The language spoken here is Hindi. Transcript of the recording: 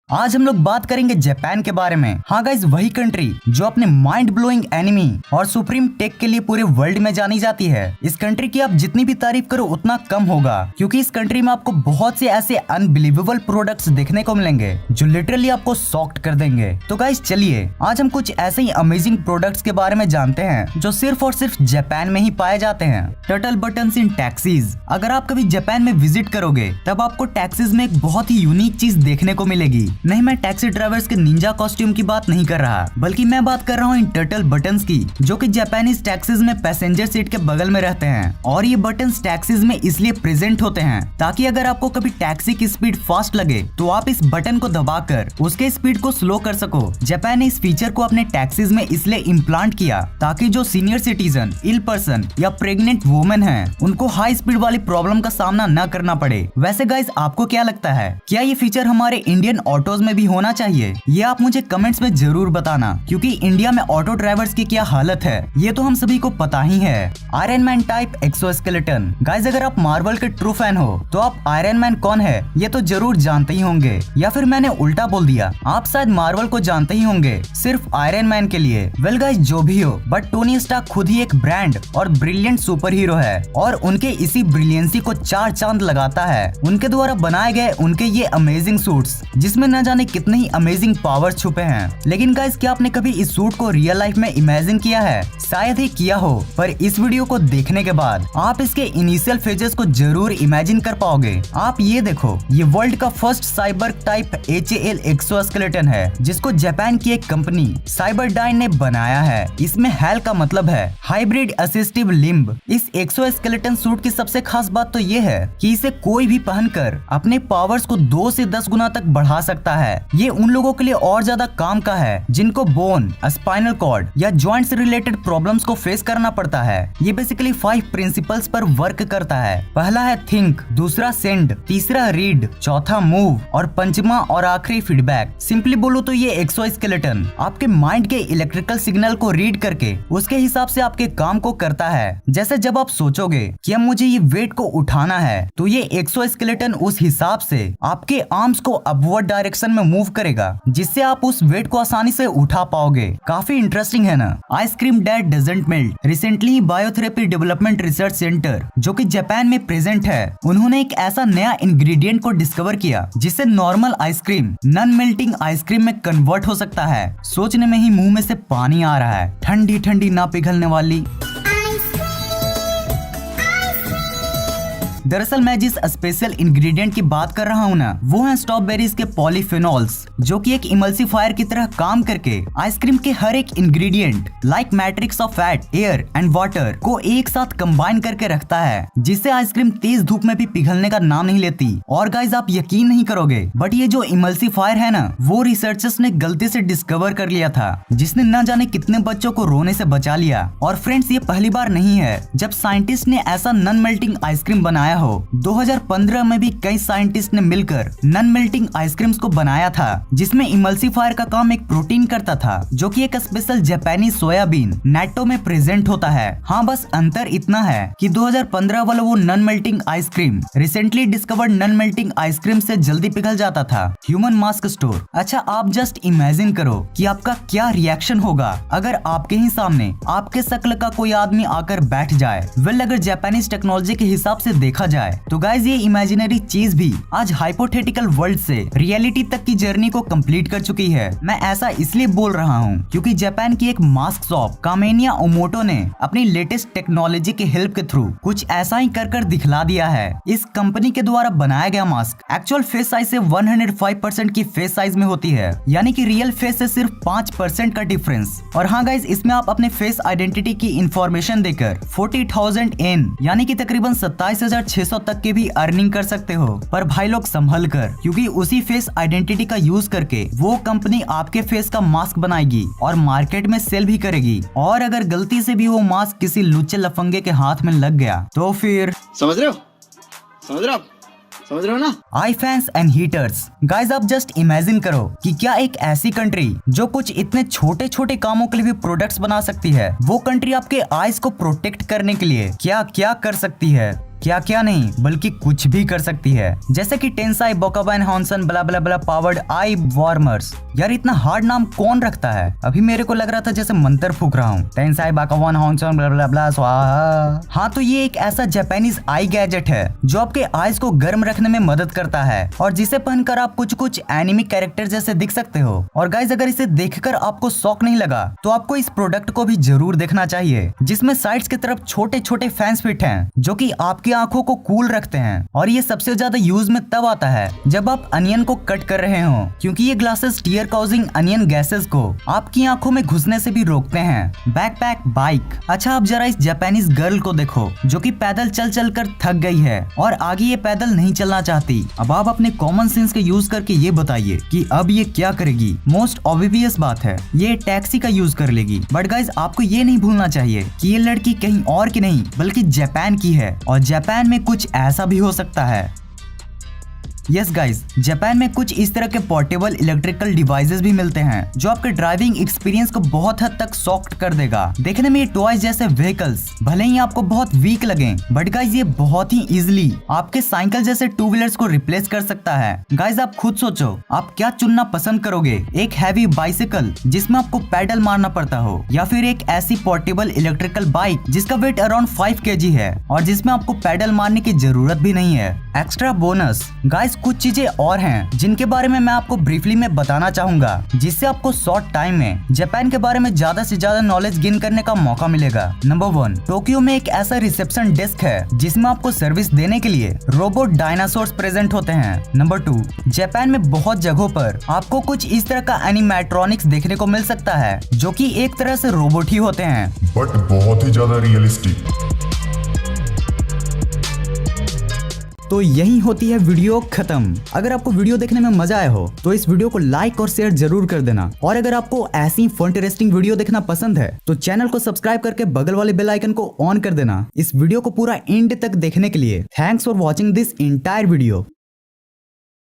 आज हम लोग बात करेंगे जापान के बारे में। हाँ गाइज, वही कंट्री जो अपने माइंड ब्लोइंग एनिमी और सुप्रीम टेक के लिए पूरे वर्ल्ड में जानी जाती है। इस कंट्री की आप जितनी भी तारीफ करो उतना कम होगा, क्योंकि इस कंट्री में आपको बहुत से ऐसे अनबिलीवेबल प्रोडक्ट्स देखने को मिलेंगे जो लिटरली आपको शॉक्ड कर देंगे। तो गाइज चलिए आज हम कुछ ऐसे ही अमेजिंग प्रोडक्ट्स के बारे में जानते हैं जो सिर्फ और सिर्फ जापान में ही पाए जाते हैं। टर्टल बटन्स इन टैक्सीज। अगर आप कभी जापान में विजिट करोगे तब आपको टैक्सीज में एक बहुत ही यूनिक चीज देखने को मिलेगी। नहीं, मैं टैक्सी ड्राइवर्स के निंजा कॉस्ट्यूम की बात नहीं कर रहा, बल्कि मैं बात कर रहा हूँ इन टर्टल बटन्स की, जो कि जापानीज टैक्सीज में पैसेंजर सीट के बगल में रहते हैं। और ये बटन्स टैक्सीज में इसलिए प्रेजेंट होते हैं ताकि अगर आपको कभी टैक्सी की स्पीड फास्ट लगे तो आप इस बटन को दबाकर उसके स्पीड को स्लो कर सको। जापान ने इस फीचर को अपने टैक्सीज में इसलिए इम्प्लांट किया ताकि जो सीनियर सिटीजन, इल पर्सन या प्रेग्नेंट वुमेन है उनको हाई स्पीड वाली प्रॉब्लम का सामना न करना पड़े। वैसे गाइस, आपको क्या लगता है, क्या ये फीचर हमारे इंडियन ऑटोज में भी होना चाहिए? ये आप मुझे कमेंट्स में जरूर बताना, क्योंकि इंडिया में ऑटो ड्राइवर्स की क्या हालत है ये तो हम सभी को पता ही है। Iron man type exoskeleton. Guys, अगर आप मार्वल के ट्रू फैन हो तो आप आयरन मैन कौन है ये तो जरूर जानते ही होंगे, या फिर मैंने उल्टा बोल दिया, आप शायद मार्वल को जानते ही होंगे सिर्फ आयरन मैन के लिए। वेल गाइस, जो भी हो, बट टोनी स्टार्क खुद ही एक ब्रांड और ब्रिलियंट सुपर हीरो है और उनके इसी ब्रिलियंसी को चार चांद लगाता है उनके द्वारा बनाए गए उनके ये अमेजिंग सूट्स, जिसमें न जाने कितने ही अमेजिंग पावर छुपे हैं। लेकिन गाइस, क्या आपने कभी इस सूट को रियल लाइफ में इमेजिन किया है? शायद ही किया हो, पर इस वीडियो को देखने के बाद आप इसके इनिशियल फेजेस को जरूर इमेजिन कर पाओगे। आप ये देखो, ये वर्ल्ड का first cyber type HAL exoskeleton है, जिसको जापान की एक कंपनी साइबरडाइन ने बनाया है। इसमें HAL का मतलब है हाइब्रिड असिस्टिव लिम्ब। इस एक्सोस्केलेटन सूट की सबसे खास बात तो ये है कि इसे कोई भी पहनकर अपने पावर्स को 2 से 10 गुना तक बढ़ा सकता है। ये उन लोगों के लिए और ज्यादा काम का है जिनको बोन, स्पाइनल कॉर्ड या जॉइंट से रिलेटेड प्रॉब्लम्स को फेस करना पड़ता है। ये बेसिकली 5 प्रिंसिपल्स पर वर्क करता है। पहला है थिंक, दूसरा सेंड, तीसरा रीड, चौथा मूव और पंचमा और आखिरी फीडबैक। सिंपली बोलो तो ये एक्सोस्केलेटन आपके माइंड के इलेक्ट्रिकल सिग्नल को रीड करके उसके हिसाब से आपके काम को करता है। जैसे जब आप सोचोगे कि अब मुझे ये वेट को उठाना है तो ये एक्सोस्केलेटन उस हिसाब से आपके आर्म्स को अपवर्ड डायरेक्शन में मूव करेगा, जिससे आप उस वेट को आसानी से उठा पाओगे। काफी इंटरेस्टिंग है ना। Ice cream that doesn't melt. Recently biotherapy development research centre, जो कि जापान में प्रेजेंट है, उन्होंने एक ऐसा नया इंग्रेडिएंट को डिस्कवर किया जिससे normal ice cream non melting ice cream में कन्वर्ट हो सकता है। सोचने में ही मुंह में से पानी आ रहा है। ठंडी ठंडी ना पिघलने वाली। दरअसल मैं जिस स्पेशल इंग्रेडिएंट की बात कर रहा हूँ ना, वो है स्ट्रॉबेरीज के पॉलीफेनॉल्स, जो कि एक इमल्सिफायर की तरह काम करके आइसक्रीम के हर एक ingredient like matrix of fat, air and water को एक साथ कंबाइन करके रखता है, जिससे आइसक्रीम तेज धूप में भी पिघलने का नाम नहीं लेती। और गाइज, आप यकीन नहीं करोगे, बट ये जो इमल्सिफायर है ना, वो रिसर्चर्स ने गलती से डिस्कवर कर लिया था, जिसने न जाने कितने बच्चों को रोने से बचा लिया। और फ्रेंड्स, ये पहली बार नहीं है जब साइंटिस्ट ने ऐसा नॉन मेल्टिंग आइसक्रीम बनाया हो। 2015 में भी कई साइंटिस्ट ने मिलकर नॉन मेल्टिंग आइसक्रीम्स को बनाया था, जिसमें इमल्सिफायर का काम एक प्रोटीन करता था, जो कि एक स्पेशल जापानी सोयाबीन नेटो में प्रेजेंट होता है। हाँ, बस अंतर इतना है कि 2015 वाला वो non melting ice cream recently discovered non melting ice cream से जल्दी पिघल जाता था। Human mask store. अच्छा, आप जस्ट इमेजिन करो कि आपका क्या रिएक्शन होगा अगर आपके ही सामने आपके शक्ल का कोई आदमी आकर बैठ जाए। वेल, अगर जापानीज टेक्नोलॉजी के हिसाब से देखा जाए तो गाइज, ये इमेजिनरी चीज भी आज हाइपोथेटिकल वर्ल्ड से रियलिटी तक की जर्नी को कंप्लीट कर चुकी है। मैं ऐसा इसलिए बोल रहा हूँ क्योंकि जापान की एक मास्क शॉप कामेनिया ओमोटो ने अपनी लेटेस्ट टेक्नोलॉजी के हेल्प के थ्रू कुछ ऐसा ही कर दिखला दिया है। इस कंपनी के द्वारा बनाया गया मास्क एक्चुअल फेस साइज से 105% की फेस साइज में होती है, यानी कि रियल फेस से सिर्फ 5% का डिफरेंस। और हाँ गाइज, इसमें आप अपने फेस आइडेंटिटी की इंफॉर्मेशन देकर 40,000 येन यानी कि तकरीबन 27,600 तक की भी अर्निंग कर सकते हो। पर भाई लोग संभल कर, क्योंकि उसी फेस आइडेंटिटी का यूज करके वो कंपनी आपके फेस का मास्क बनाएगी और मार्केट में सेल भी करेगी। और अगर गलती से भी वो मास्क किसी लुच्चे लफंगे के हाथ में लग गया तो फिर समझ रहे हो ना। आई फैंस एंड हीटर्स। गाइज, आप जस्ट इमेजिन करो कि क्या एक ऐसी कंट्री जो कुछ इतने छोटे छोटे कामों के लिए भी प्रोडक्ट्स बना सकती है, वो कंट्री आपके आईज को प्रोटेक्ट करने के लिए क्या क्या कर सकती है। क्या क्या नहीं बल्कि कुछ भी कर सकती है, जैसे कि टेंसाई बोकाबन हॉन्सन ब्ला ब्ला ब्ला पावर्ड आई वार्मर्स। यार इतना हार्ड नाम कौन रखता है? अभी मेरे को लग रहा था जैसे मंत्र फूक रहा हूँ। टेंसाई बोकाबन हॉन्सन ब्ला ब्ला ब्ला स्वाहा। हाँ तो ये एक ऐसा जापानीज आई गैजेट है जो आपके आईज को गर्म रखने में मदद करता है और जिसे पहनकर आप कुछ कुछ एनिमी कैरेक्टर जैसे दिख सकते हो। और गाइज अगर इसे देखकर आपको शौक नहीं लगा तो आपको इस प्रोडक्ट को भी जरूर देखना चाहिए, जिसमें साइड्स की तरफ छोटे छोटे फैंस फिट हैं जो कि आपकी आंखों को कूल रखते हैं। और ये सबसे ज्यादा यूज में तब आता है जब आप अनियन को कट कर रहे हो, क्योंकि ये glasses tear causing onion gases को आपकी आंखों में घुसने से भी रोकते हैं। Backpack bike. अच्छा आप जरा इस जापानीज गर्ल को देखो जो कि पैदल चल चल कर थक गई है और आगे ये पैदल नहीं चलना चाहती। अब आप अपने कॉमन सेंस का यूज करके ये बताइए कि अब ये क्या करेगी। मोस्ट ऑब्वियस बात है, ये टैक्सी का यूज कर लेगी। बट गाइज आपको ये नहीं भूलना चाहिए कि ये लड़की कहीं और की नहीं बल्कि जापान की है और जापान में कुछ ऐसा भी हो सकता है। यस गाइज, जापान में कुछ इस तरह के पोर्टेबल इलेक्ट्रिकल डिवाइसेस भी मिलते हैं जो आपके ड्राइविंग एक्सपीरियंस को बहुत हद तक सॉफ्ट कर देगा। देखने में ये टॉयज जैसे व्हीकल्स भले ही आपको बहुत वीक लगे, बट गाइज ये बहुत ही इजीली आपके साइकिल जैसे टू व्हीलर्स को रिप्लेस कर सकता है। गाइज आप खुद सोचो आप क्या चुनना पसंद करोगे, एक हैवी बाइसिकल जिसमें आपको पैडल मारना पड़ता हो, या फिर एक ऐसी पोर्टेबल इलेक्ट्रिकल बाइक जिसका वेट अराउंड 5 kg है और जिसमें आपको पैडल मारने की जरूरत भी नहीं है। एक्स्ट्रा बोनस गाइज कुछ चीजें और हैं जिनके बारे में मैं आपको ब्रीफली में बताना चाहूंगा, जिससे आपको शॉर्ट टाइम में जापान के बारे में ज्यादा से ज्यादा नॉलेज गेन करने का मौका मिलेगा। नंबर 1, टोक्यो में एक ऐसा रिसेप्शन डेस्क है जिसमें आपको सर्विस देने के लिए रोबोट डायनासोर्स प्रेजेंट होते हैं। नंबर 2, जापान में बहुत जगहों पर आपको कुछ इस तरह का एनिमेट्रॉनिक्स देखने को मिल सकता है जो कि एक तरह से रोबोट ही होते हैं, बट बहुत ही ज्यादा रियलिस्टिक। तो यही होती है वीडियो खत्म। अगर आपको वीडियो देखने में मजा आया हो तो इस वीडियो को लाइक और शेयर जरूर कर देना, और अगर आपको ऐसी इंटरेस्टिंग वीडियो देखना पसंद है तो चैनल को सब्सक्राइब करके बगल वाले बेल आइकन को ऑन कर देना। इस वीडियो को पूरा एंड तक देखने के लिए thanks for watching this entire video.